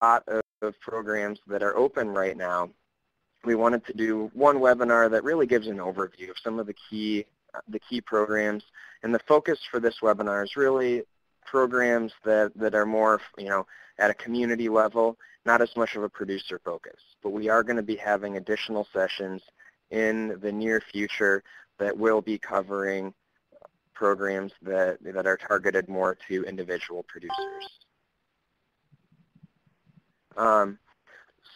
lot of programs that are open right now, we wanted to do one webinar that really gives an overview of some of the key programs. And the focus for this webinar is really programs that are more, at a community level, not as much of a producer focus. But we are going to be having additional sessions in the near future that will be covering programs that are targeted more to individual producers.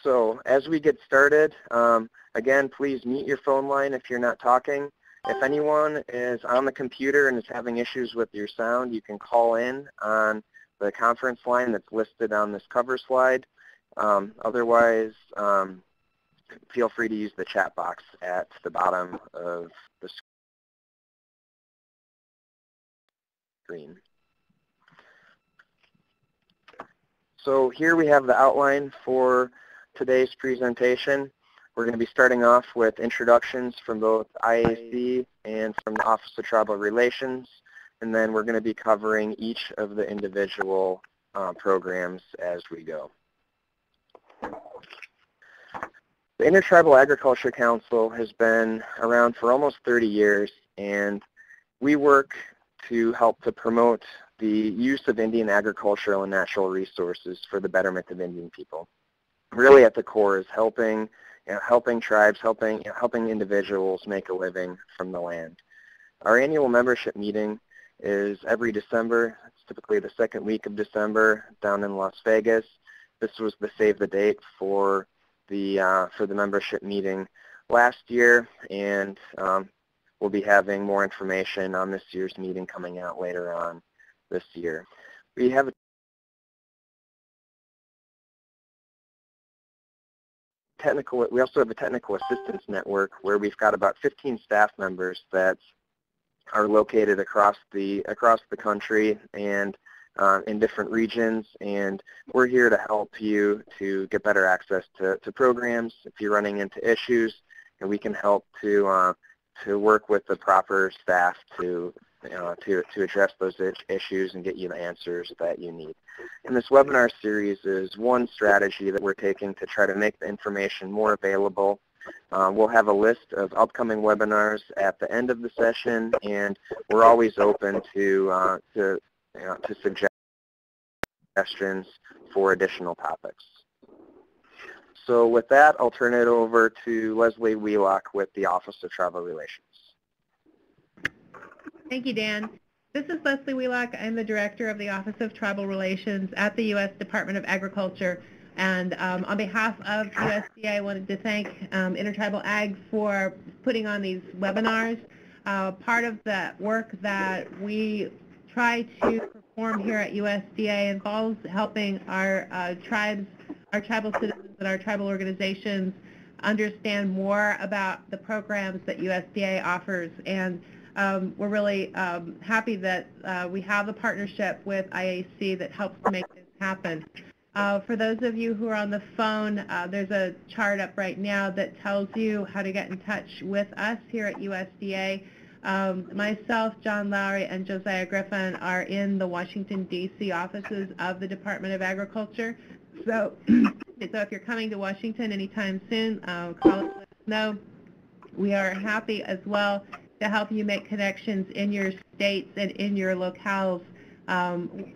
So as we get started, again, please mute your phone line if you're not talking. If anyone is on the computer and is having issues with your sound, you can call in on the conference line that's listed on this cover slide. Otherwise, feel free to use the chat box at the bottom of the screen. So here we have the outline for today's presentation. We're going to be starting off with introductions from both IAC and from the Office of Tribal Relations, and then we're going to be covering each of the individual programs as we go. The Intertribal Agriculture Council has been around for almost 30 years, and we work to help to promote the use of Indian agricultural and natural resources for the betterment of Indian people. Really at the core is helping tribes, helping individuals make a living from the land. Our annual membership meeting is every December. It's typically the second week of December down in Las Vegas. This was the save the date for the membership meeting last year, and we'll be having more information on this year's meeting coming out later on this year. We also have a technical assistance network where we've got about 15 staff members that are located across the country and in different regions, and we're here to help you to get better access to programs if you're running into issues, and we can help to work with the proper staff to address those issues and get you the answers that you need. And this webinar series is one strategy that we're taking to try to make the information more available. We'll have a list of upcoming webinars at the end of the session, and we're always open to suggestions for additional topics. So with that, I'll turn it over to Leslie Wheelock with the Office of Tribal Relations. Thank you, Dan. This is Leslie Wheelock. I'm the Director of the Office of Tribal Relations at the U.S. Department of Agriculture. And on behalf of USDA, I wanted to thank Intertribal Ag for putting on these webinars. Part of the work that we try to perform here at USDA involves helping our tribes, our tribal citizens, and our tribal organizations understand more about the programs that USDA offers. And we're really happy that we have a partnership with IAC that helps to make this happen. For those of you who are on the phone, there's a chart up right now that tells you how to get in touch with us here at USDA. Myself, John Lowry, and Josiah Griffin are in the Washington, D.C. offices of the Department of Agriculture. So if you're coming to Washington anytime soon, call us, let us know. We are happy as well to help you make connections in your states and in your locales,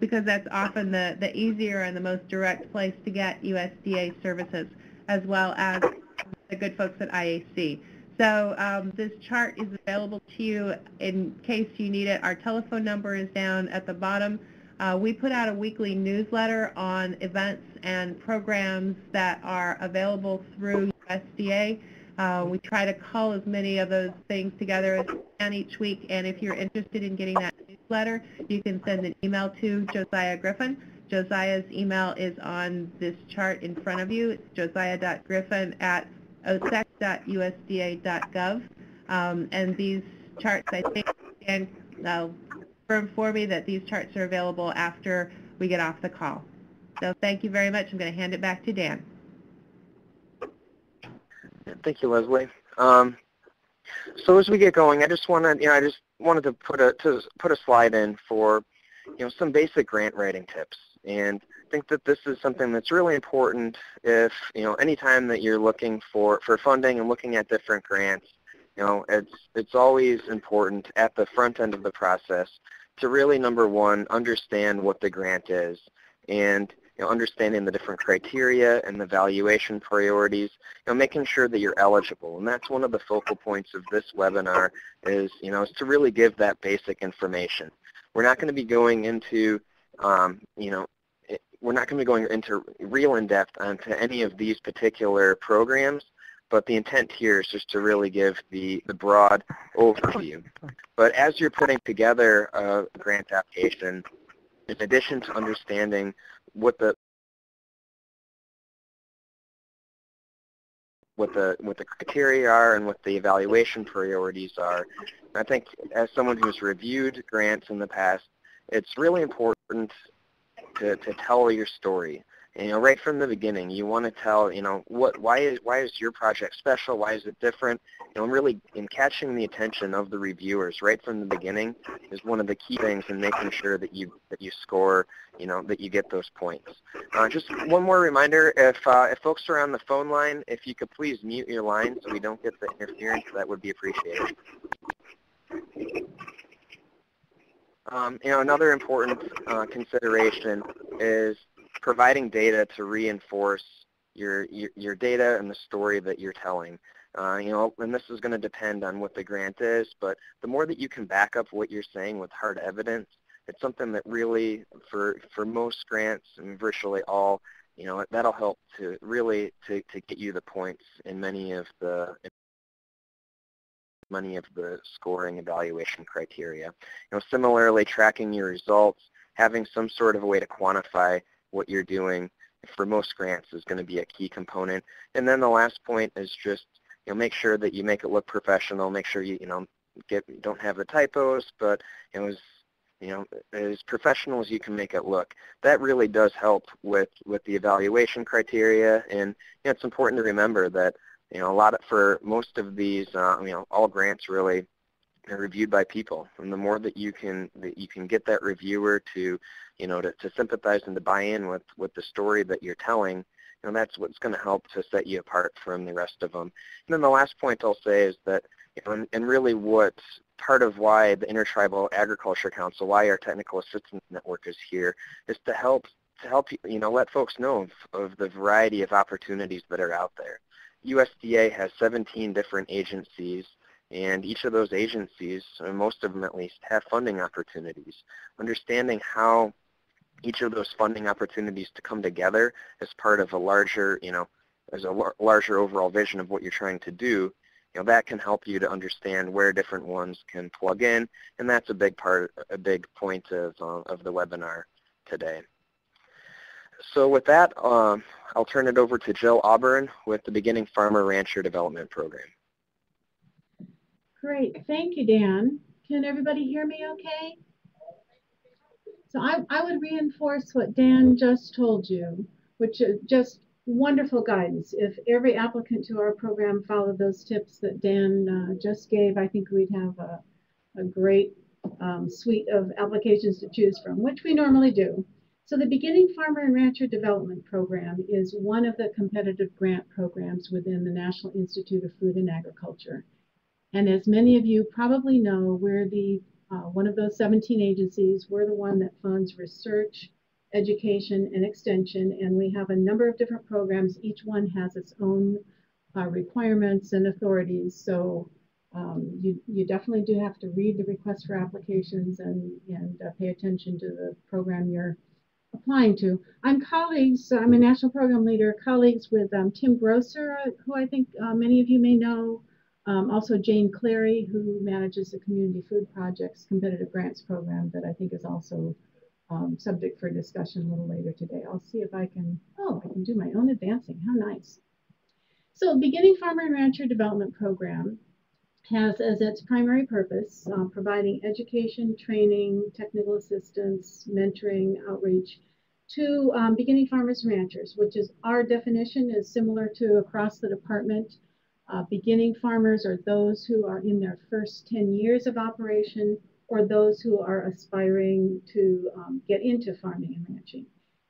because that's often the easier and the most direct place to get USDA services, as well as the good folks at IAC. So this chart is available to you in case you need it. Our telephone number is down at the bottom. We put out a weekly newsletter on events and programs that are available through USDA. We try to call as many of those things together as we can each week, and if you're interested in getting that newsletter, you can send an email to Josiah Griffin. Josiah's email is on this chart in front of you. It's josiah.griffin@osec.usda.gov. And these charts, I think, and confirm for me that these charts are available after we get off the call. So thank you very much. I'm going to hand it back to Dan. Thank you, Leslie. So as we get going, I just wanted to put a slide in for some basic grant writing tips. And think that this is something that's really important if, anytime that you're looking for funding and looking at different grants, it's always important at the front end of the process to really, number one, understand what the grant is, and understanding the different criteria and the valuation priorities, making sure that you're eligible. And that's one of the focal points of this webinar is to really give that basic information. We're not going to be going into, we're not going to be going into real in-depth onto any of these particular programs, but the intent here is just to really give the broad overview. But as you're putting together a grant application, in addition to understanding what the criteria are and what the evaluation priorities are, I think as someone who's reviewed grants in the past, it's really important to tell your story. And, right from the beginning, you want to tell, why is your project special? Why is it different? And really, in catching the attention of the reviewers right from the beginning is one of the key things in making sure that you score, that you get those points. Just one more reminder: if folks are on the phone line, if you could please mute your line so we don't get the interference, that would be appreciated. Another important consideration is providing data to reinforce your data and the story that you're telling. And this is going to depend on what the grant is, but the more that you can back up what you're saying with hard evidence, it's something that really, for most grants and virtually all, that'll help to really to get you the points in many of the scoring evaluation criteria. Similarly, tracking your results, having some sort of a way to quantify what you're doing for most grants is going to be a key component. And then the last point is just, make sure that you make it look professional. Make sure you don't have the typos, but as professional as you can make it look. That really does help with the evaluation criteria. And it's important to remember that for most of these, all grants really are reviewed by people, and the more that you can get that reviewer to sympathize and to buy in with the story that you're telling, that's what's going to help to set you apart from the rest of them. And then the last point I'll say is that, and really what part of why the Intertribal Agriculture Council, why our Technical Assistance Network is here, is to help let folks know of the variety of opportunities that are out there. USDA has 17 different agencies, and each of those agencies, or most of them at least, have funding opportunities. Understanding how each of those funding opportunities to come together as part of a larger, as a larger overall vision of what you're trying to do, that can help you to understand where different ones can plug in, and that's a big point of the webinar today. So with that, I'll turn it over to Jill Auburn with the Beginning Farmer Rancher Development Program. Great, thank you, Dan. Can everybody hear me okay? So I would reinforce what Dan just told you, which is just wonderful guidance. If every applicant to our program followed those tips that Dan just gave, I think we'd have a great suite of applications to choose from, which we normally do. So the Beginning Farmer and Rancher Development Program is one of the competitive grant programs within the National Institute of Food and Agriculture. And as many of you probably know, we're the one of those 17 agencies. We're the one that funds research, education, and extension, and we have a number of different programs. Each one has its own requirements and authorities. So you definitely do have to read the request for applications and pay attention to the program you're applying to. I'm a national program leader, colleagues with Tim Grosser, who I think many of you may know, also Jane Clary, who manages the Community Food Project's competitive grants program that I think is also subject for discussion a little later today. I'll see if I can do my own advancing, how nice. So Beginning Farmer and Rancher Development Program has as its primary purpose providing education, training, technical assistance, mentoring, outreach to beginning farmers and ranchers, which is our definition is similar to across the department. Beginning farmers are those who are in their first 10 years of operation or those who are aspiring to get into farming and ranching.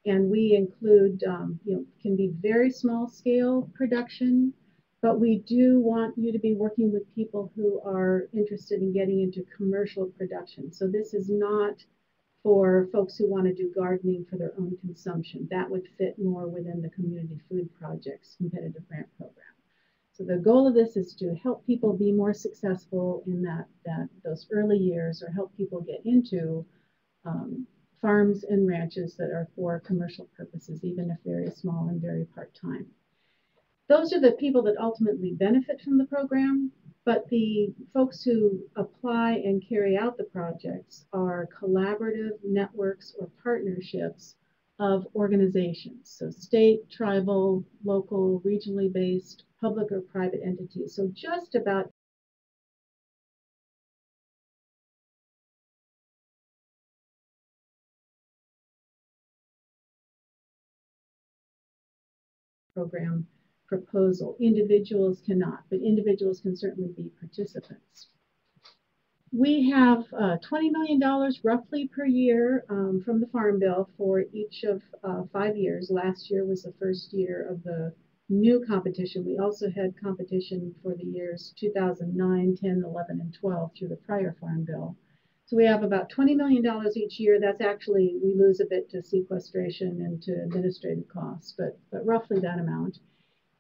And we include, can be very small scale production, but we do want you to be working with people who are interested in getting into commercial production. So this is not for folks who want to do gardening for their own consumption. That would fit more within the Community Food Project's competitive grant program. So the goal of this is to help people be more successful in those early years, or help people get into farms and ranches that are for commercial purposes, even if very small and very part-time. Those are the people that ultimately benefit from the program, but the folks who apply and carry out the projects are collaborative networks or partnerships of organizations, so state, tribal, local, regionally based, public or private entities. So just about program proposal. Individuals cannot, but individuals can certainly be participants. We have $20 million roughly per year from the Farm Bill for each of 5 years. Last year was the first year of the new competition. We also had competition for the years 2009, 10, 11, and 12 through the prior Farm Bill. So we have about $20 million each year. That's actually, we lose a bit to sequestration and to administrative costs, but roughly that amount.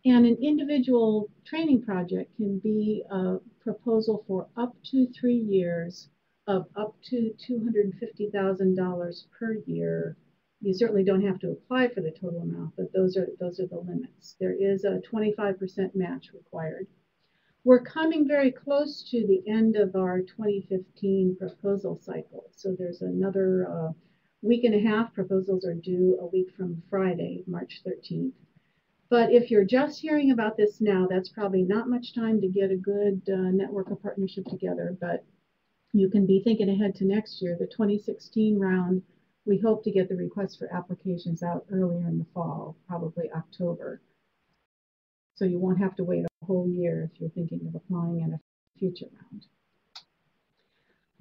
And an individual training project can be a proposal for up to 3 years of up to $250,000 per year. You certainly don't have to apply for the total amount, but those are the limits. There is a 25% match required. We're coming very close to the end of our 2015 proposal cycle. So there's another week and a half. Proposals are due a week from Friday, March 13th. But if you're just hearing about this now, that's probably not much time to get a good network of partnership together, but you can be thinking ahead to next year. The 2016 round, we hope to get the requests for applications out earlier in the fall, probably October. So you won't have to wait a whole year if you're thinking of applying in a future round.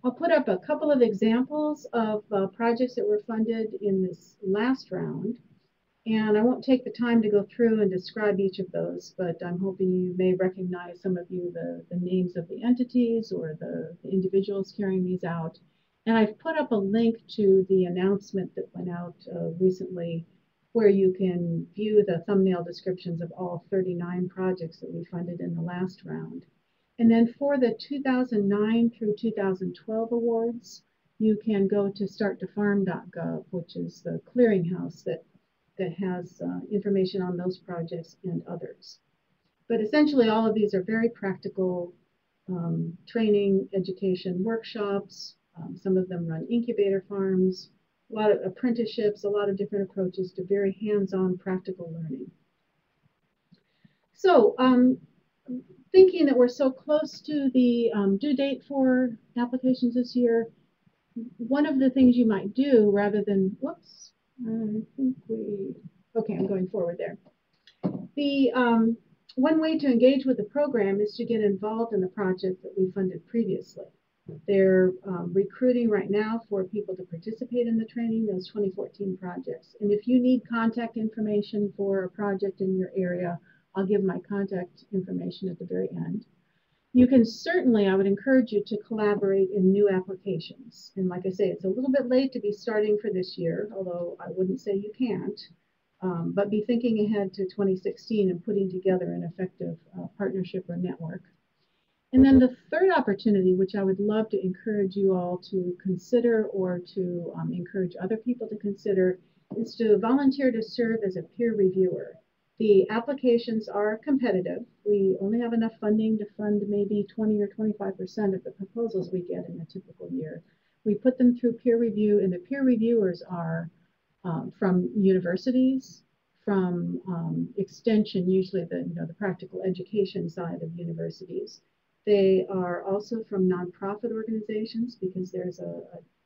I'll put up a couple of examples of projects that were funded in this last round. And I won't take the time to go through and describe each of those, but I'm hoping you may recognize some of you the names of the entities or the individuals carrying these out. And I've put up a link to the announcement that went out recently, where you can view the thumbnail descriptions of all 39 projects that we funded in the last round. And then for the 2009 through 2012 awards, you can go to starttofarm.gov, which is the clearinghouse that has information on those projects and others. But essentially, all of these are very practical training, education workshops. Some of them run incubator farms, a lot of apprenticeships, a lot of different approaches to very hands-on practical learning. So thinking that we're so close to the due date for applications this year, one of the things you might do rather than, whoops, I think okay, I'm going forward there. The one way to engage with the program is to get involved in the project that we funded previously. They're recruiting right now for people to participate in the training, those 2014 projects. And if you need contact information for a project in your area, I'll give my contact information at the very end. You can certainly, I would encourage you to collaborate in new applications. And like I say, it's a little bit late to be starting for this year, although I wouldn't say you can't, but be thinking ahead to 2016 and putting together an effective partnership or network. And then the third opportunity, which I would love to encourage you all to consider or to encourage other people to consider, is to volunteer to serve as a peer reviewer. The applications are competitive. We only have enough funding to fund maybe 20 or 25% of the proposals we get in a typical year. We put them through peer review, and the peer reviewers are from universities, from extension, usually the practical education side of universities. They are also from nonprofit organizations, because there's a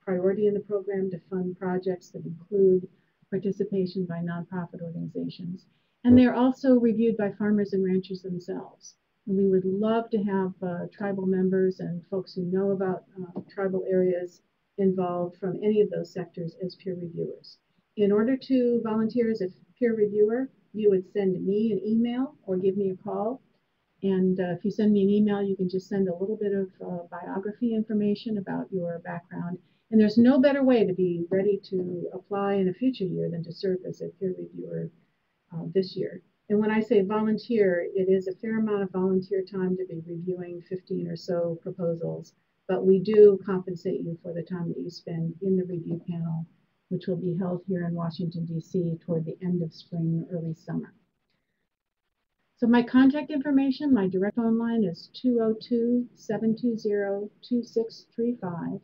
priority in the program to fund projects that include participation by nonprofit organizations. And they're also reviewed by farmers and ranchers themselves. And we would love to have tribal members and folks who know about tribal areas involved from any of those sectors as peer reviewers. In order to volunteer as a peer reviewer, you would send me an email or give me a call. And if you send me an email, you can just send a little bit of biography information about your background. And there's no better way to be ready to apply in a future year than to serve as a peer reviewer this year. And when I say volunteer, it is a fair amount of volunteer time to be reviewing 15 or so proposals, but we do compensate you for the time that you spend in the review panel, which will be held here in Washington, D.C. toward the end of spring, early summer. So my contact information, my direct phone line is 202-720-2635.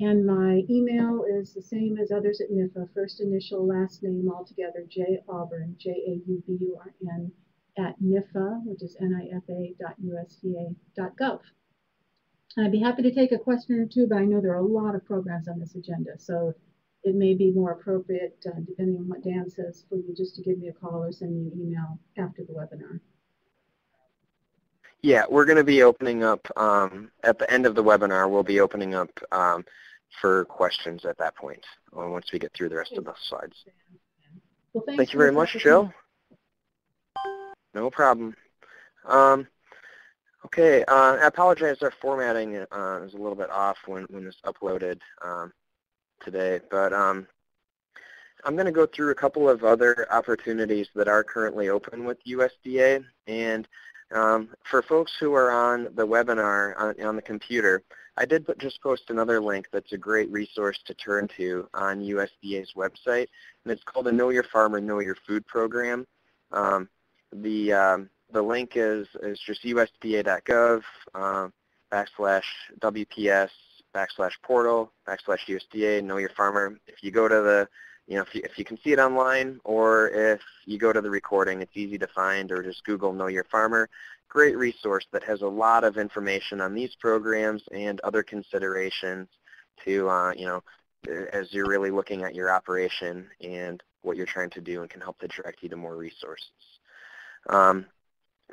And my email is the same as others at NIFA, first initial, last name altogether, J Auburn, J-A-U-B-U-R-N, at NIFA, which is nifa.usda.gov. And I'd be happy to take a question or two, but I know there are a lot of programs on this agenda, so it may be more appropriate, depending on what Dan says, for you just to give me a call or send me an email after the webinar. Yeah, we're going to be opening up, at the end of the webinar, we'll be opening up for questions at that point, once we get through the rest of the slides. Well, thank you very much, Jill. No problem. Okay, I apologize, our formatting is a little bit off when it's uploaded today, but I'm going to go through a couple of other opportunities that are currently open with USDA. And for folks who are on the webinar on the computer, I did just post another link that's a great resource to turn to on USDA's website, and it's called the Know Your Farmer, Know Your Food program. The link is just usda.gov /WPS/portal/USDA Know Your Farmer. If you go to the, if you can see it online, or if you go to the recording, it's easy to find, or just Google Know Your Farmer. Great resource that has a lot of information on these programs and other considerations to, as you're really looking at your operation and what you're trying to do, and can help to direct you to more resources.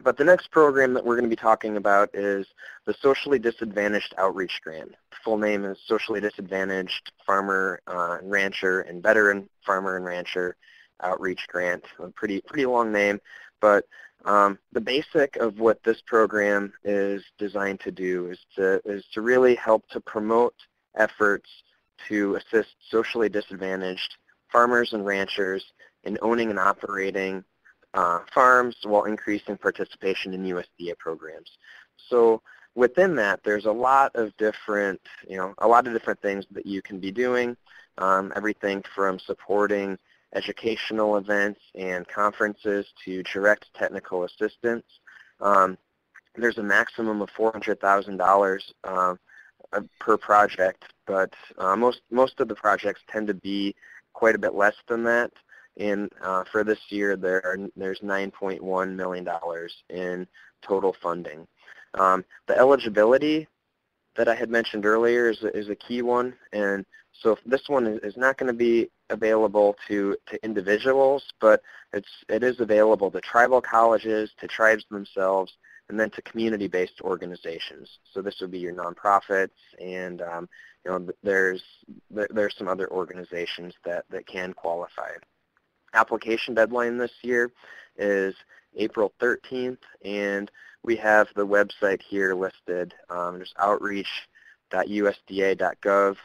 But the next program that we're going to be talking about is the Socially Disadvantaged Outreach Grant. The full name is Socially Disadvantaged Farmer, Rancher, and Veteran Farmer and Rancher Outreach Grant. A pretty long name, but the basic of what this program is designed to do is to really help to promote efforts to assist socially disadvantaged farmers and ranchers in owning and operating farms while increasing participation in USDA programs. So within that, there's a lot of different, things that you can be doing. Everything from supporting educational events and conferences to direct technical assistance. There's a maximum of $400,000 per project, but most of the projects tend to be quite a bit less than that. And for this year, there's $9.1 million in total funding. The eligibility that I had mentioned earlier is a key one, and so this one is not going to be available to individuals, but it is available to tribal colleges, to tribes themselves, and then to community-based organizations. So this would be your nonprofits, and there's some other organizations that can qualify. Application deadline this year is April 13th, and we have the website here listed. There's outreach.usda.gov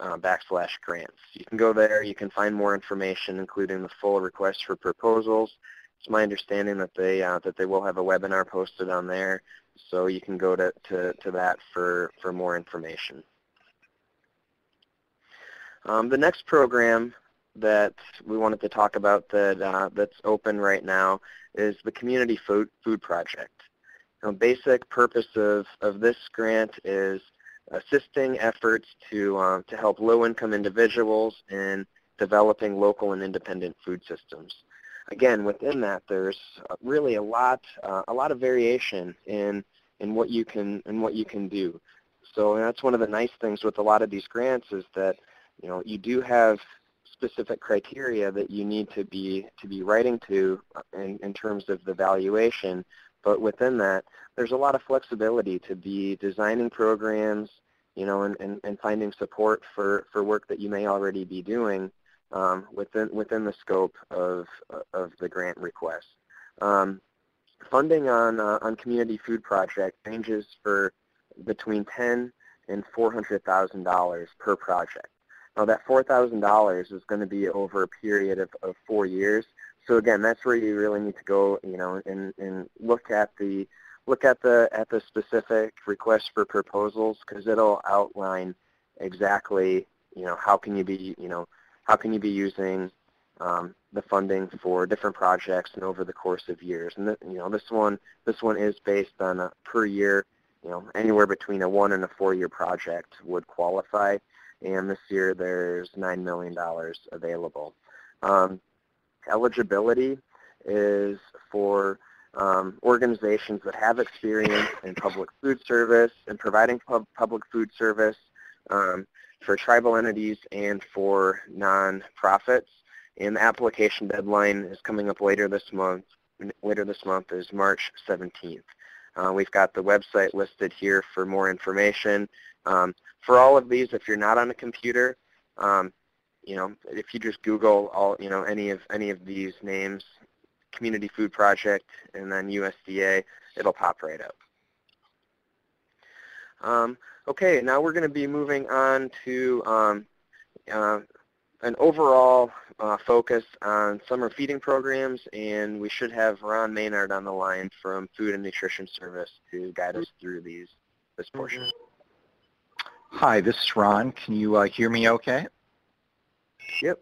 /grants. You can go there. You can find more information, including the full request for proposals. It's my understanding that they will have a webinar posted on there, so you can go to that for more information. The next program that we wanted to talk about that's open right now is the Community Food Project. The basic purpose of this grant is assisting efforts to help low-income individuals in developing local and independent food systems. Again, within that, there's really a lot of variation in what you can do. So that's one of the nice things with a lot of these grants is that you do have specific criteria that you need to be writing to in terms of the valuation, but within that, there's a lot of flexibility to be designing programs, and finding support for work that you may already be doing, within the scope of the grant request. Funding on Community Food Project ranges for between $10,000 and $400,000 per project. Now that $4,000 is going to be over a period of 4 years. So again, that's where you really need to go, and look at the specific request for proposals, because it'll outline exactly, how can you be using the funding for different projects and over the course of years. And this one is based on a per year, anywhere between a 1 and a 4 year project would qualify. And this year there's $9 million available. Eligibility is for organizations that have experience in public food service and providing public food service, for tribal entities and for nonprofits. And the application deadline is coming up later this month. Later this month is March 17th. We've got the website listed here for more information. For all of these, if you're not on a computer, if you just Google any of these names, Community Food Project and then USDA, it'll pop right up. Okay, now we're going to be moving on to an overall focus on summer feeding programs, and we should have Ron Maynard on the line from Food and Nutrition Service to guide us through this portion. Hi, this is Ron. Can you hear me okay? Yep.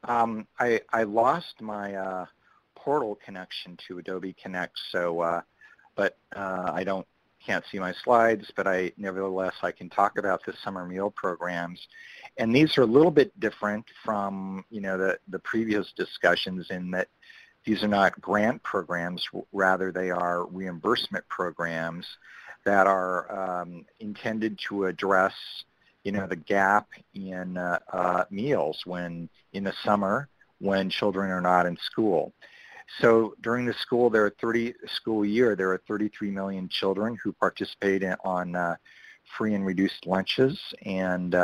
I lost my portal connection to Adobe Connect, so but I can't see my slides, but nevertheless I can talk about the summer meal programs. And these are a little bit different from the previous discussions in that these are not grant programs, rather they are reimbursement programs that are intended to address the gap in meals in the summer when children are not in school. So during the school year, there are 33 million children who participate on free and reduced lunches, and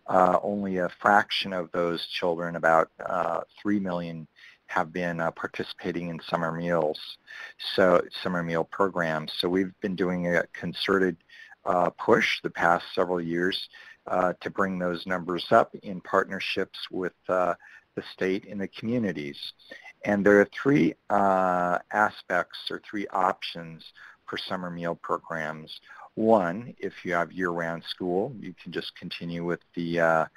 only a fraction of those children, about 3 million, have been participating in summer meals, so summer meal programs. So we've been doing a concerted push the past several years to bring those numbers up in partnerships with the state and the communities. And there are three aspects or three options for summer meal programs. One, if you have year-round school, you can just continue with the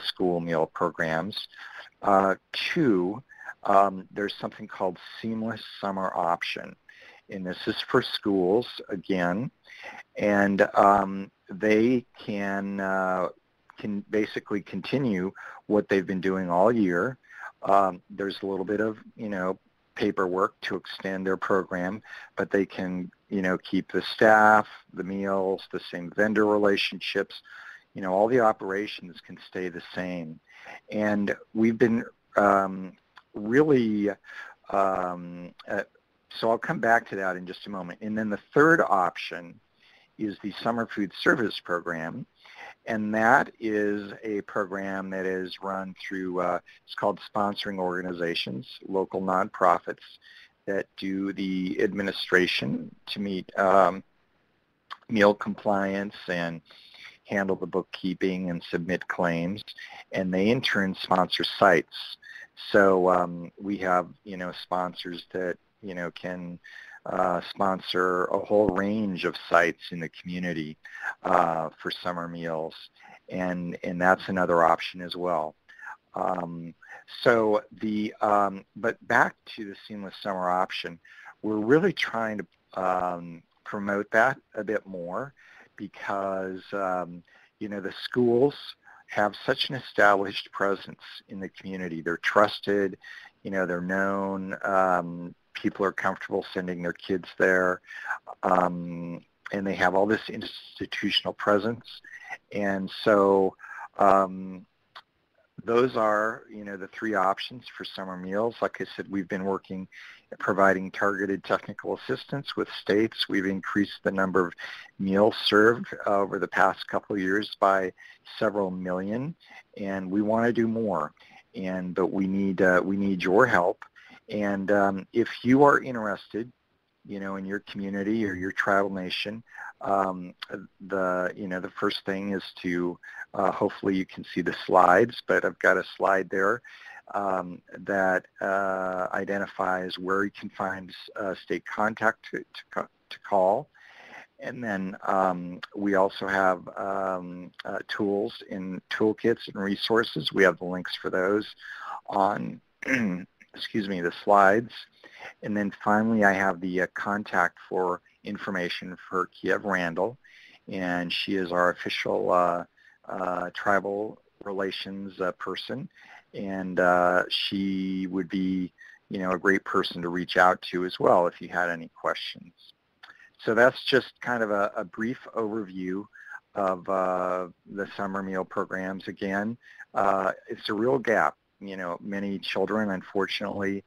school meal programs. Two, there's something called seamless summer option, and this is for schools again, and they can basically continue what they've been doing all year. There's a little bit of paperwork to extend their program, but they can keep the staff, the meals, the same vendor relationships. All the operations can stay the same. And we've been really, so I'll come back to that in just a moment. And then the third option is the Summer Food Service Program. And that is a program that is run through, it's called sponsoring organizations, local nonprofits that do the administration to meet meal compliance and handle the bookkeeping and submit claims, and they in turn sponsor sites. So we have sponsors that can sponsor a whole range of sites in the community for summer meals, and that's another option as well. But back to the seamless summer option, we're really trying to promote that a bit more, because the schools have such an established presence in the community. They're trusted, they're known, people are comfortable sending their kids there, and they have all this institutional presence. And so those are, the three options for summer meals. Like I said, we've been working at providing targeted technical assistance with states. We've increased the number of meals served over the past couple of years by several million, and we want to do more. But we need your help. And if you are interested, in your community or your tribal nation, the first thing is to hopefully you can see the slides, but I've got a slide there that identifies where you can find state contact to call. And then we also have tools and toolkits and resources. We have the links for those on the slides. And then finally, I have the contact for information for Kiev Randall, and she is our official tribal relations person, and she would be, a great person to reach out to as well if you had any questions. So that's just kind of a brief overview of the summer meal programs. Again, it's a real gap. Many children, unfortunately,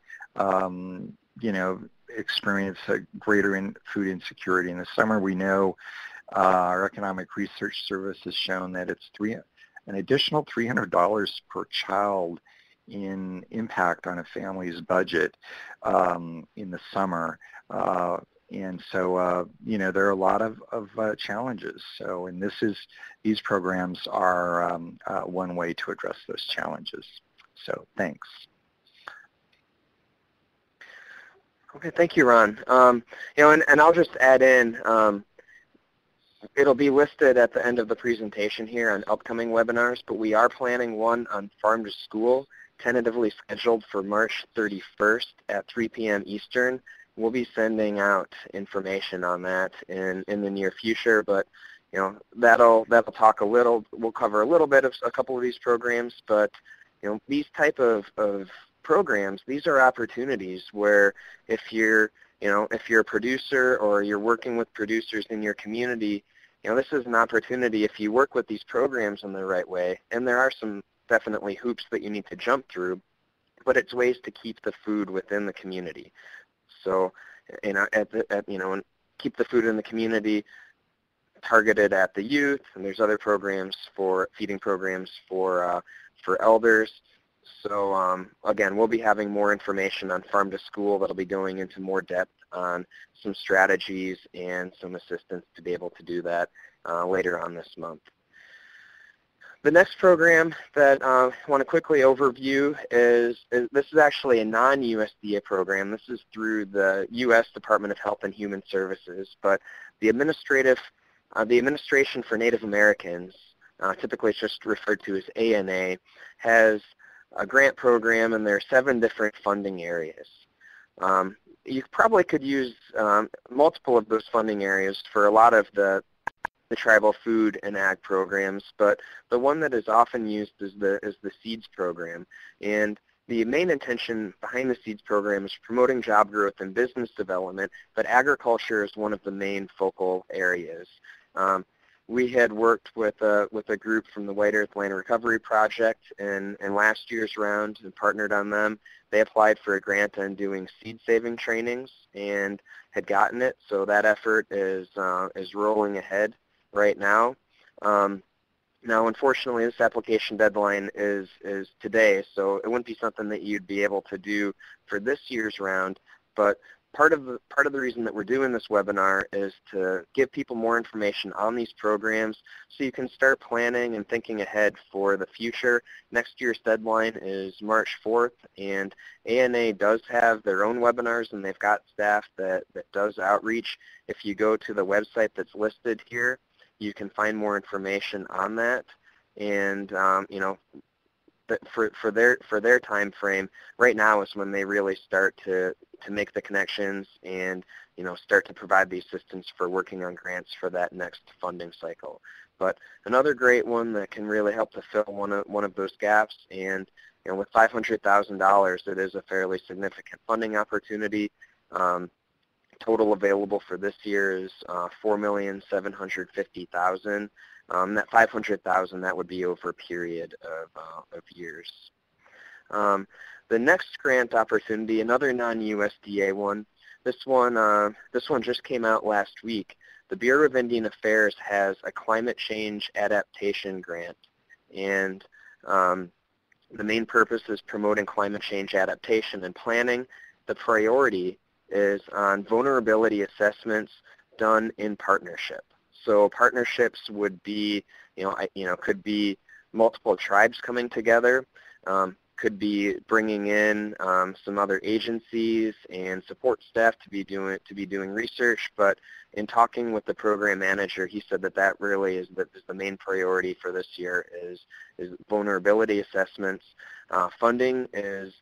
experience a greater food insecurity in the summer. We know our Economic Research Service has shown that it's an additional $300 per child in impact on a family's budget in the summer. And so, there are a lot of challenges. So, and these programs are one way to address those challenges. So, thanks. Okay, thank you, Ron. And I'll just add in, it'll be listed at the end of the presentation here on upcoming webinars, but we are planning one on Farm to School, tentatively scheduled for March 31st at 3 p.m. Eastern. We'll be sending out information on that in the near future, but that'll talk we'll cover a little bit of a couple of these programs, but these type of programs, these are opportunities where if you're a producer or you're working with producers in your community, this is an opportunity if you work with these programs in the right way, and there are some definitely hoops that you need to jump through, but it's ways to keep the food within the community. So, and keep the food in the community targeted at the youth, and there's other programs feeding programs for elders. So again, we'll be having more information on Farm to School that'll be going into more depth on some strategies and some assistance to be able to do that later on this month. The next program that I want to quickly overview is this is actually a non-USDA program. This is through the U.S. Department of Health and Human Services, but the Administration for Native Americans, typically it's just referred to as ANA, has a grant program, and there are 7 different funding areas. You probably could use multiple of those funding areas for a lot of the tribal food and ag programs, but the one that is often used is the SEEDS program. And the main intention behind the SEEDS program is promoting job growth and business development, but agriculture is one of the main focal areas. We had worked with a group from the White Earth Land Recovery Project in last year's round and partnered on them. They applied for a grant on doing seed saving trainings and had gotten it, so that effort is rolling ahead right now. Now, unfortunately, this application deadline is today, so it wouldn't be something that you'd be able to do for this year's round, but part of the reason that we're doing this webinar is to give people more information on these programs so you can start planning and thinking ahead for the future. Next year's deadline is March 4th, and ANA does have their own webinars, and they've got staff that does outreach. If you go to the website that's listed here, you can find more information on that. And for their time frame, right now is when they really start to make the connections and start to provide the assistance for working on grants for that next funding cycle. But another great one that can really help to fill one of those gaps, and with $500,000, it is a fairly significant funding opportunity. Total available for this year is $4,750,000. That 500,000, that would be over a period of years. The next grant opportunity, another non-USDA one. This one just came out last week. The Bureau of Indian Affairs has a climate change adaptation grant, and the main purpose is promoting climate change adaptation and planning. The priority is on vulnerability assessments done in partnership. So partnerships would be, could be multiple tribes coming together, could be bringing in some other agencies and support staff to be doing research. But in talking with the program manager, he said that really is the main priority for this year is vulnerability assessments. Funding is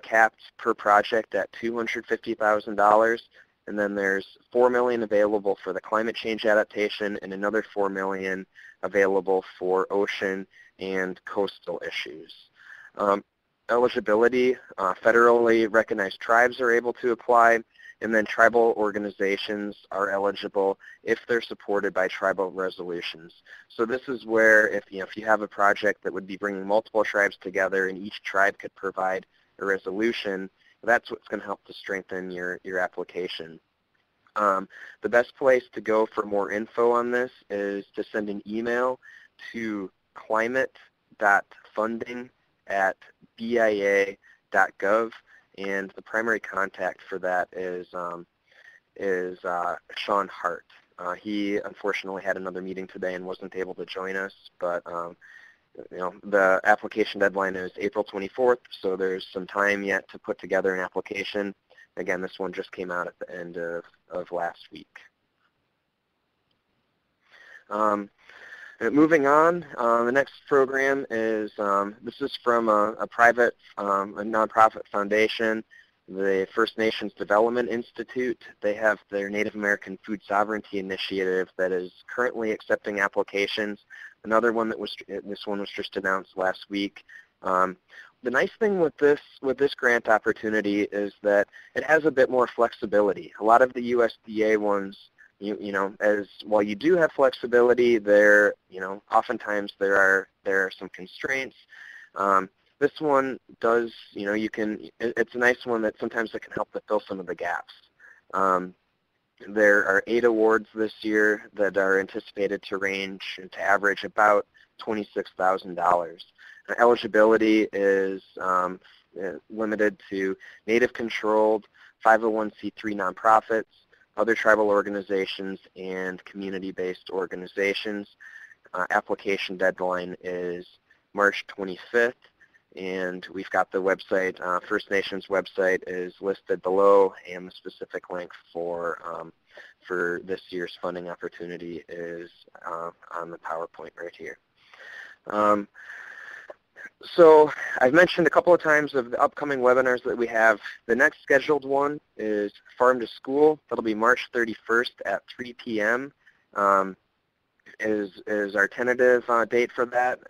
capped per project at $250,000. And then there's $4 million available for the climate change adaptation and another $4 million available for ocean and coastal issues. Eligibility, federally recognized tribes are able to apply, and then tribal organizations are eligible if they're supported by tribal resolutions. So this is where if you have a project that would be bringing multiple tribes together and each tribe could provide a resolution, that's what's going to help to strengthen your application. The best place to go for more info on this is to send an email to climate.funding@bia.gov, and the primary contact for that is Sean Hart. He unfortunately had another meeting today and wasn't able to join us, but the application deadline is April 24th, so there's some time yet to put together an application. Again, this one just came out at the end of last week. Moving on, the next program is, this is from a private, a nonprofit foundation, the First Nations Development Institute. They have their Native American Food Sovereignty Initiative that is currently accepting applications. Another one this one was just announced last week. The nice thing with this grant opportunity is that it has a bit more flexibility. A lot of the USDA ones, while you do have flexibility, oftentimes there are some constraints. This one does, it's a nice one that sometimes it can help to fill some of the gaps. There are 8 awards this year that are anticipated to range and to average about $26,000. Eligibility is limited to Native-controlled 501c3 nonprofits, other tribal organizations, and community-based organizations. Application deadline is March 25th, and we've got the website, First Nations website is listed below, and the specific link for this year's funding opportunity is on the PowerPoint right here. So I've mentioned a couple of times of the upcoming webinars that we have. The next scheduled one is Farm to School. That'll be March 31st at 3 p.m. Is our tentative date for that.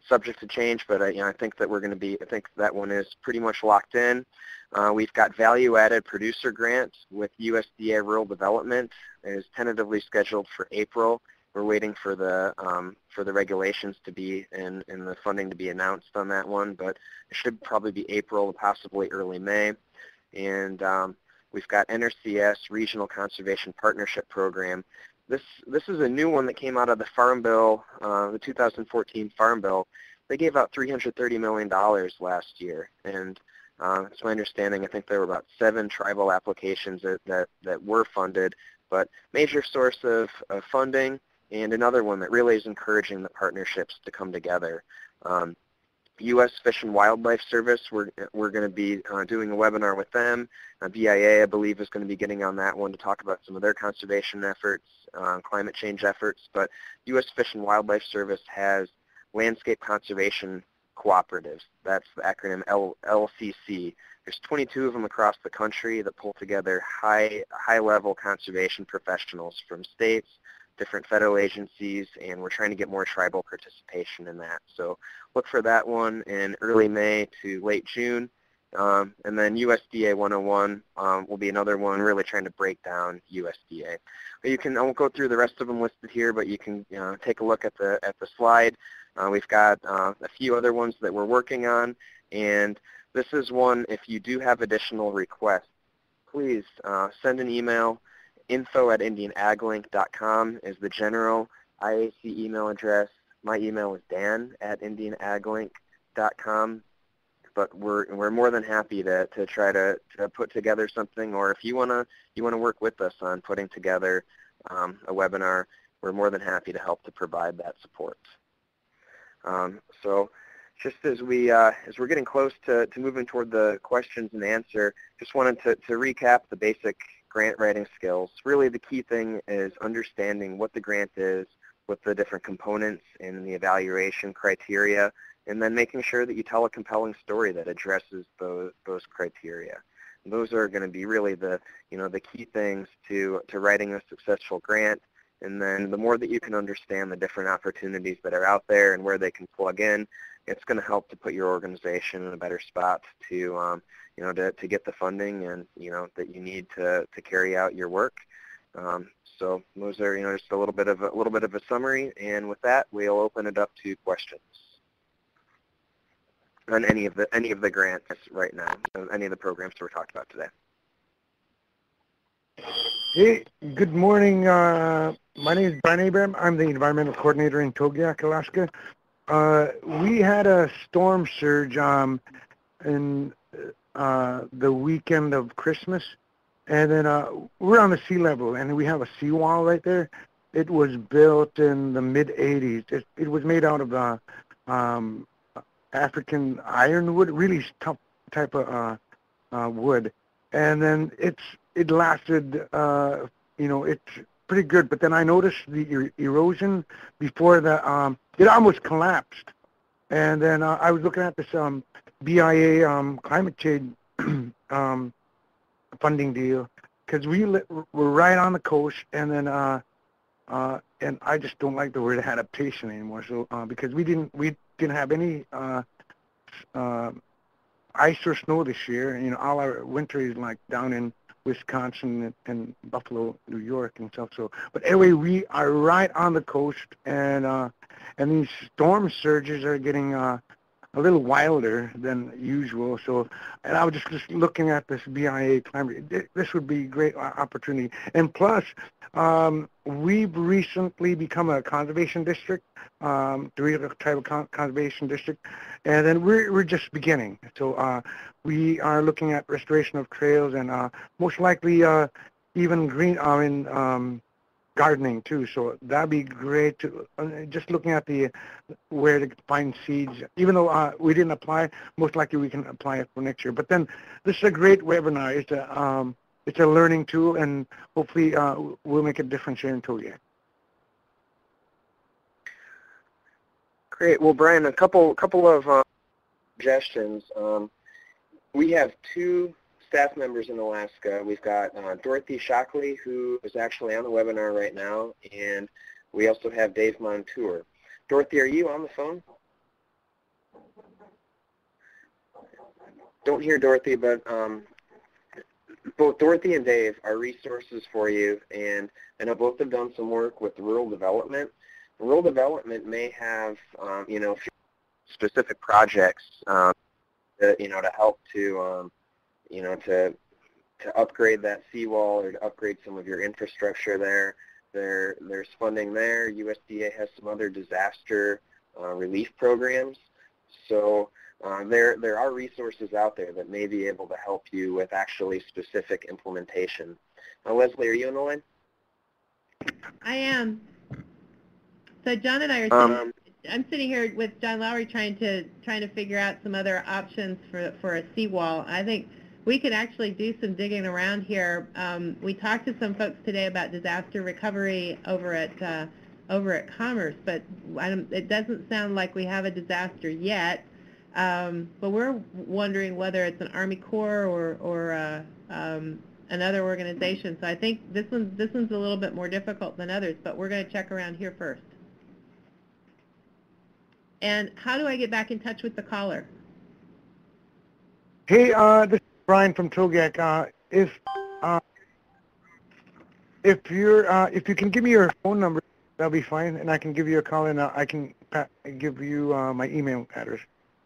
Subject to change, but I think that I think that one is pretty much locked in. We've got value-added producer grants with USDA Rural Development. It is tentatively scheduled for April. We're waiting for the regulations to be and the funding to be announced on that one, but it should probably be April, possibly early May. And we've got NRCS Regional Conservation Partnership Program. This is a new one that came out of the Farm Bill, the 2014 Farm Bill. They gave out $330 million last year, and it's my understanding, I think there were about 7 tribal applications that were funded, but major source of funding, and another one that really is encouraging the partnerships to come together. U.S. Fish and Wildlife Service, we're going to be doing a webinar with them. BIA, I believe, is going to be getting on that one to talk about some of their conservation efforts, climate change efforts. But U.S. Fish and Wildlife Service has landscape conservation cooperatives. That's the acronym LCC. There's 22 of them across the country that pull together high-level conservation professionals from states, different federal agencies, and we're trying to get more tribal participation in that. So look for that one in early May to late June. And then USDA 101 will be another one, really trying to break down USDA. But you can, I won't go through the rest of them listed here, but you can take a look at the slide. We've got a few other ones that we're working on, and this is one, if you do have additional requests, please send an email. info@indianaglink.com is the general IAC email address. My email is dan@indianaglink.com. But we're more than happy to try to put together something, or if you wanna work with us on putting together a webinar, we're more than happy to help to provide that support. So just as we're getting close to moving toward the questions and answer, just wanted to recap the basic grant writing skills. Really the key thing is understanding what the grant is, what the different components and the evaluation criteria, and then making sure that you tell a compelling story that addresses those criteria. And those are going to be really the key things to writing a successful grant. And then the more that you can understand the different opportunities that are out there and where they can plug in, it's going to help to put your organization in a better spot to to get the funding and that you need to carry out your work. So those are just a little bit of a summary. And with that, we'll open it up to questions on any of the grants right now, any of the programs that we're talking about today. Hey, good morning. My name is Brian Abraham. I'm the environmental coordinator in Togiak, Alaska. We had a storm surge in the weekend of Christmas, and then we're on the sea level, and we have a seawall right there. It was built in the mid-'80s. It was made out of African ironwood, really tough type of wood, and then it lasted. It's pretty good. But then I noticed the erosion before it almost collapsed, and then I was looking at this BIA Climate Change funding deal, because we're right on the coast, and then and I just don't like the word adaptation anymore. So because we didn't have any ice or snow this year. All our winter is like down in Wisconsin and Buffalo, New York and stuff. So, but anyway, we are right on the coast, and these storm surges are getting a little wilder than usual. So, and I was just looking at this BIA climate. This would be a great opportunity. And plus, we've recently become a conservation district, the Tribal Conservation District, and then we're just beginning. So we are looking at restoration of trails and most likely even gardening too. So that'd be great. Just looking at where to find seeds. Even though we didn't apply, most likely we can apply it for next year. But then this is a great webinar. It's a learning tool, and hopefully we'll make a difference here in Togiak. Great. Well, Brian, a couple of suggestions. We have two staff members in Alaska. We've got Dorothy Shockley, who is actually on the webinar right now, and we also have Dave Montour. Dorothy, are you on the phone? Don't hear Dorothy, but both Dorothy and Dave are resources for you, and I know both have done some work with rural development. Rural development may have, specific projects, to help to upgrade that seawall or to upgrade some of your infrastructure there. There's funding there. USDA has some other disaster relief programs. So there are resources out there that may be able to help you with actually specific implementation. Leslie, are you on the line? I am. So John and I are I'm sitting here with John Lowry trying to figure out some other options for a seawall. I think we could actually do some digging around here. We talked to some folks today about disaster recovery over at Commerce, but it doesn't sound like we have a disaster yet. But we're wondering whether it's an Army Corps or another organization. So I think this one's a little bit more difficult than others, but we're going to check around here first. And how do I get back in touch with the caller? Hey, this is Brian from Togek. If you can give me your phone number, that'll be fine, and I can give you a call, and I can give you my email address.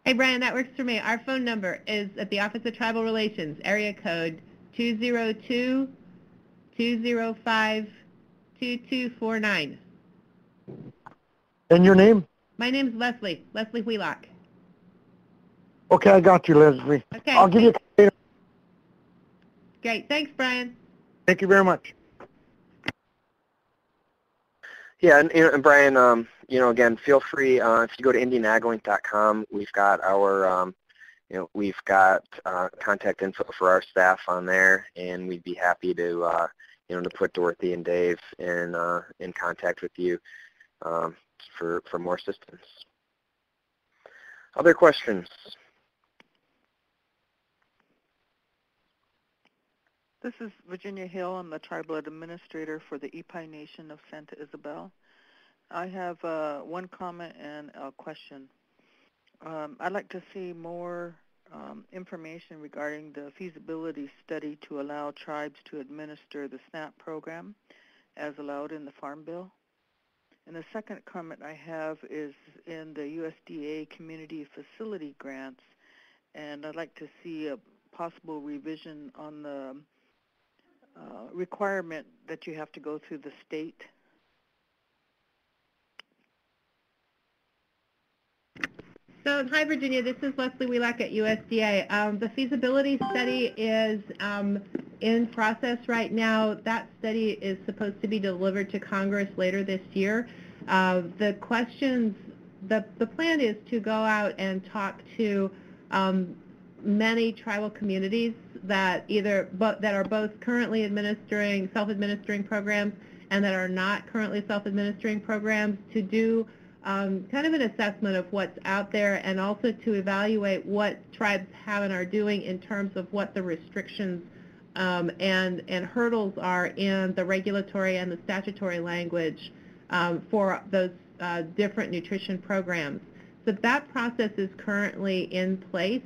Hey, Brian, that works for me. Our phone number is at the Office of Tribal Relations, area code 202-205-2249. And your name? My name's Leslie Wheelock. Okay, I got you, Leslie. Okay. I'll give you a call later. Great. Thanks, Brian. Thank you very much. Yeah, and Brian, again, feel free, if you go to indianaglink.com, we've got our, contact info for our staff on there, and we'd be happy to, to put Dorothy and Dave in contact with you for more assistance. Other questions? This is Virginia Hill. I'm the Tribal Administrator for the Ipai Nation of Santa Isabel. I have one comment and a question. I'd like to see more information regarding the feasibility study to allow tribes to administer the SNAP program as allowed in the Farm Bill. And the second comment I have is in the USDA Community Facility Grants, and I'd like to see a possible revision on the requirement that you have to go through the state. So, hi, Virginia. This is Leslie Wheelock at USDA. The feasibility study is in process right now. That study is supposed to be delivered to Congress later this year. The plan is to go out and talk to many tribal communities that are both currently self-administering programs and that are not currently self-administering programs, to do kind of an assessment of what's out there, and also to evaluate what tribes have and are doing in terms of what the restrictions and hurdles are in the regulatory and the statutory language for those different nutrition programs. So that process is currently in place.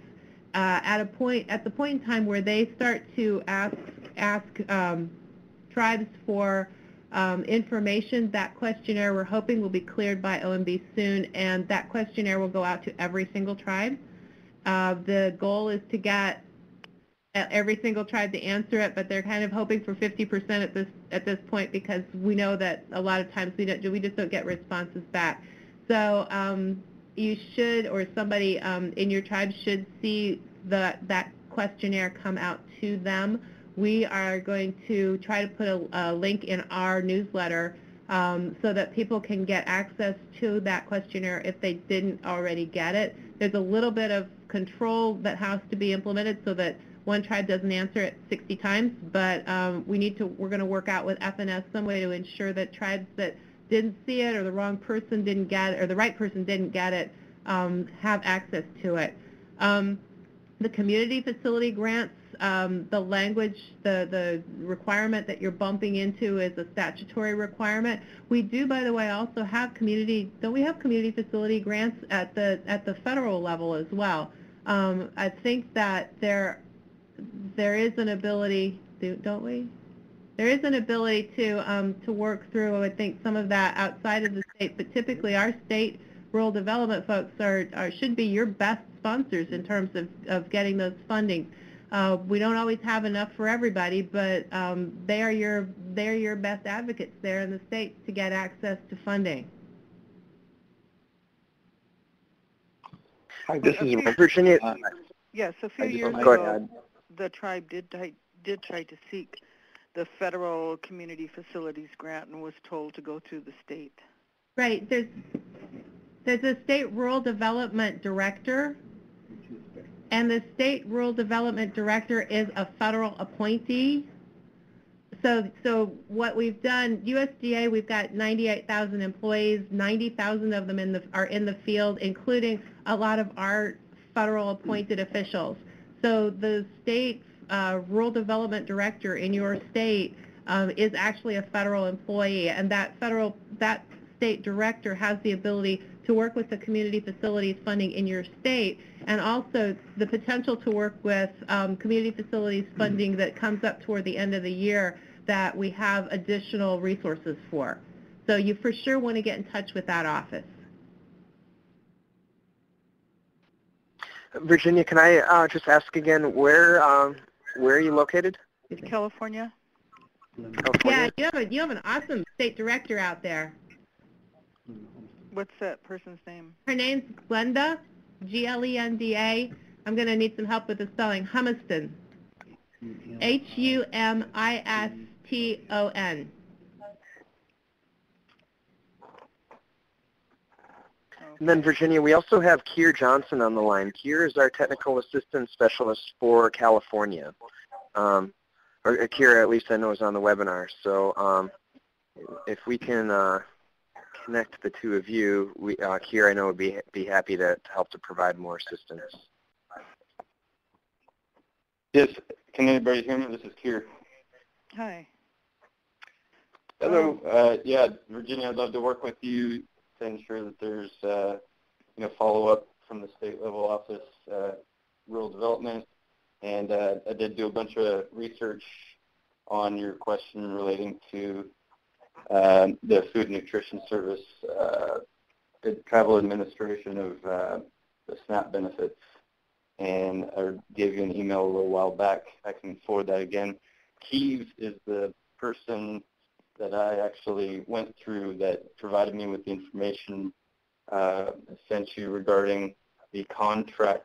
At the point in time where they start to ask tribes for information, that questionnaire we're hoping will be cleared by OMB soon, and that questionnaire will go out to every single tribe. The goal is to get every single tribe to answer it, but they're kind of hoping for 50% at this point, because we know that a lot of times we just don't get responses back. So you should, or somebody in your tribe should see that questionnaire come out to them. We are going to try to put a link in our newsletter so that people can get access to that questionnaire if they didn't already get it. There's a little bit of control that has to be implemented so that one tribe doesn't answer it 60 times, but we're going to work out with FNS some way to ensure that tribes that didn't see it, or the wrong person didn't get it, or the right person didn't get it, have access to it. The community facility grants, the language, the requirement that you're bumping into is a statutory requirement. We do, by the way, also have don't we have community facility grants at the federal level as well? I think that there is an ability, don't we? There is an ability to work through, I think, some of that outside of the state, but typically our state rural development folks should be your best sponsors in terms of getting those funding. We don't always have enough for everybody, but they are your best advocates there in the states to get access to funding. Hi, this is Virginia. Yes, a few years go ago, ahead. The tribe did try to seek the federal community facilities grant and was told to go through the state. Right. There's a state rural development director, and the state rural development director is a federal appointee. So what we've done, USDA, we've got 98,000 employees, 90,000 of them are in the field, including a lot of our federal appointed officials. So the state rural development director in your state is actually a federal employee, and that state director has the ability to work with the community facilities funding in your state, and also the potential to work with community facilities funding that comes up toward the end of the year that we have additional resources for. So you for sure want to get in touch with that office. Virginia, can I just ask again, where are you located? California. California? Yeah, you have an awesome state director out there. What's that person's name? Her name's Glenda, Glenda. I'm going to need some help with the spelling. Humiston. Humiston. And then, Virginia, we also have Keir Johnson on the line. Keir is our technical assistance specialist for California. Or Keir, at least I know, is on the webinar. So if we can connect the two of you, Keir, I know, would be happy to help to provide more assistance. Yes, can anybody hear me? This is Keir. Hi. Hello. Yeah, Virginia, I'd love to work with you to ensure that there's follow-up from the state level office, rural development, and I did do a bunch of research on your question relating to the Food Nutrition Service, the travel administration of the SNAP benefits, and I gave you an email a little while back. I can forward that again. Keys is the person that I actually went through that provided me with the information I sent you regarding the contractor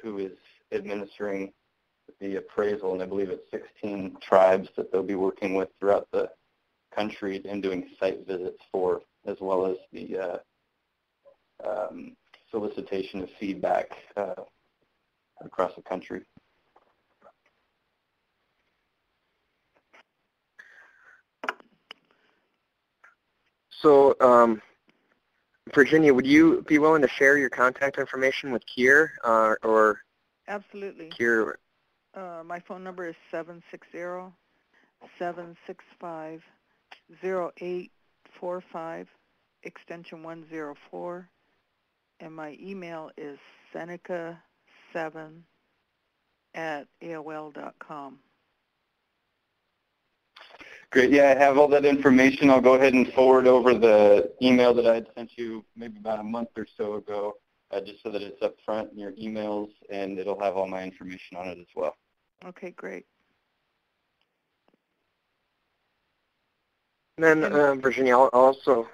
who is administering the appraisal, and I believe it's 16 tribes that they'll be working with throughout the country and doing site visits for, as well as the solicitation of feedback across the country. So, Virginia, would you be willing to share your contact information with Keir or? Absolutely. Keir. My phone number is 760-765-0845, extension 104, and my email is seneca7@aol.com. Great. Yeah, I have all that information. I'll go ahead and forward over the email that I had sent you maybe about a month or so ago, just so that it's up front in your emails, and it'll have all my information on it as well. Okay, great. And then, Virginia, I'll also,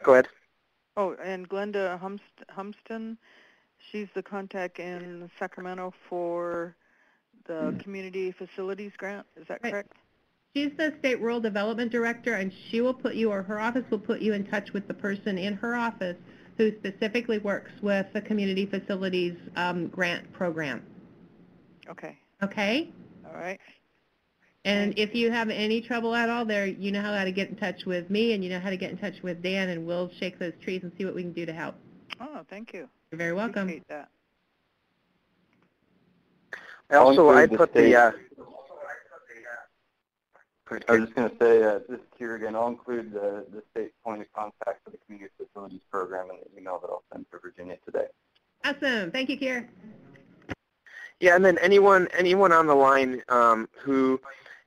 go ahead. Oh, and Glenda Humiston, she's the contact in Sacramento for the Community Facilities Grant. Is that correct? She's the State Rural Development Director, and she will put you, or her office will put you in touch with the person in her office who specifically works with the Community Facilities Grant Program. Okay. Okay? All right. And if you have any trouble at all there, you know how to get in touch with me, and you know how to get in touch with Dan, and we'll shake those trees and see what we can do to help. Oh, thank you. You're very welcome. Appreciate that. Also, I put the, I was just going to say, this is Keir again, I'll include the state point of contact for the Community Facilities Program in the email that I'll send to Virginia today. Awesome. Thank you, Keir. Yeah, and then anyone on the line who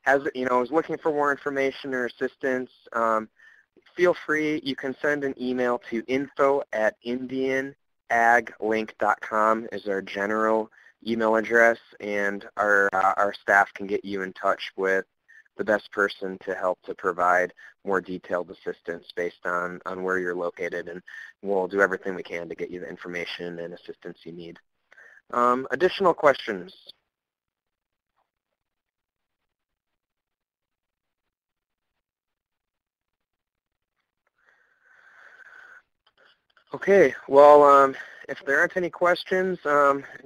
has, is looking for more information or assistance, feel free. You can send an email to info@indianaglink.com is our general email address, and our staff can get you in touch with the best person to help to provide more detailed assistance based on where you're located, and we'll do everything we can to get you the information and assistance you need. Additional questions? Okay, well, if there aren't any questions,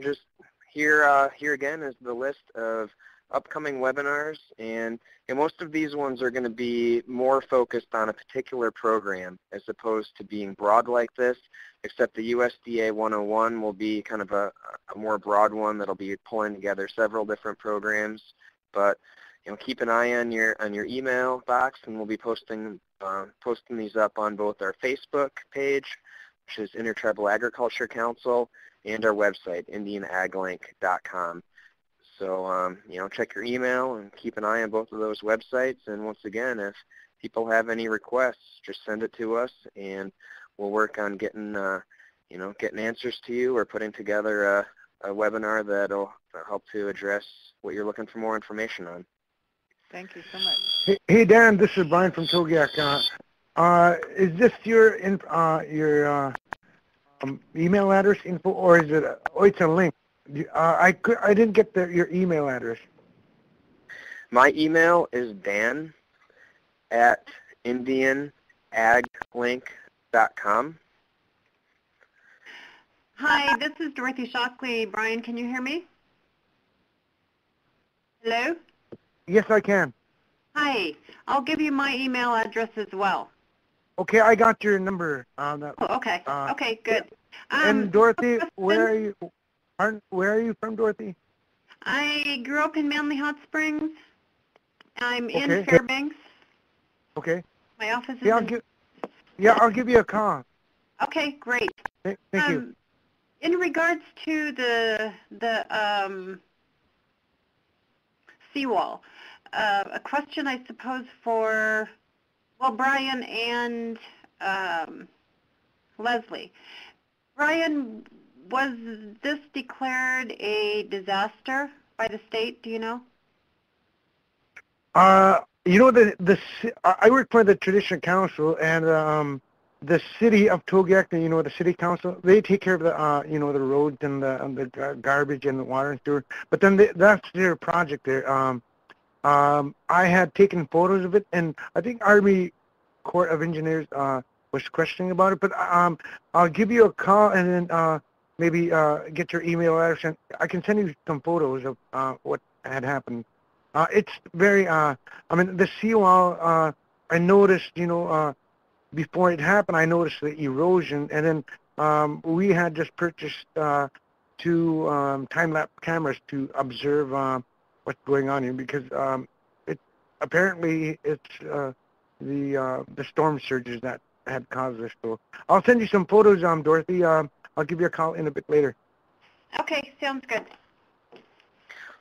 just here again is the list of upcoming webinars, and most of these ones are going to be more focused on a particular program as opposed to being broad like this, except the USDA 101 will be kind of a more broad one that'll be pulling together several different programs. But keep an eye on your email box, and we'll be posting posting these up on both our Facebook page, which is Intertribal Agriculture Council, and our website, IndianAgLink.com. So, check your email and keep an eye on both of those websites. And once again, if people have any requests, just send it to us, and we'll work on getting, getting answers to you or putting together a webinar that'll help to address what you're looking for more information on. Thank you so much. Hey Dan, this is Brian from Togiak. Is this your email address info, or is it? It's a link. I didn't get your email address. My email is dan@IndianAgLink.com. Hi, this is Dorothy Shockley. Brian, can you hear me? Hello? Yes, I can. Hi. I'll give you my email address as well. Okay, I got your number. Okay. Okay, good. And Dorothy, where are you? Where are you from, Dorothy? I grew up in Manly Hot Springs. I'm in Fairbanks. Okay. My office is I'll give you a call. Okay, great. Thank you. In regards to the seawall, a question I suppose for, Brian and Leslie. Brian, was this declared a disaster by the state, do you know? I work for the Tradition Council, and the city of Togiak, the city council, they take care of the, the roads and the garbage and the water and sewer. But then that's their project there. I had taken photos of it, and I think Army Corps of Engineers was questioning about it. But I'll give you a call and then maybe get your email address, and I can send you some photos of what had happened. It's very, the seawall, I noticed, before it happened, I noticed the erosion, and then we had just purchased 2 time-lapse cameras to observe what's going on here, because apparently it's the storm surges that had caused this. So I'll send you some photos, Dorothy. I'll give you a call in a bit later. Okay, sounds good.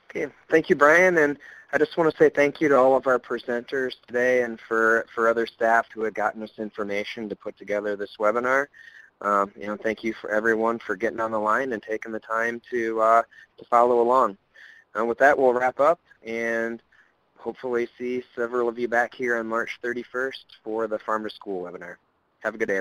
Okay, thank you, Brian, and I just want to say thank you to all of our presenters today, and for other staff who had gotten us information to put together this webinar. Thank you for everyone for getting on the line and taking the time to follow along. With that, we'll wrap up and hopefully see several of you back here on March 31st for the Farm to School webinar. Have a good day, everyone.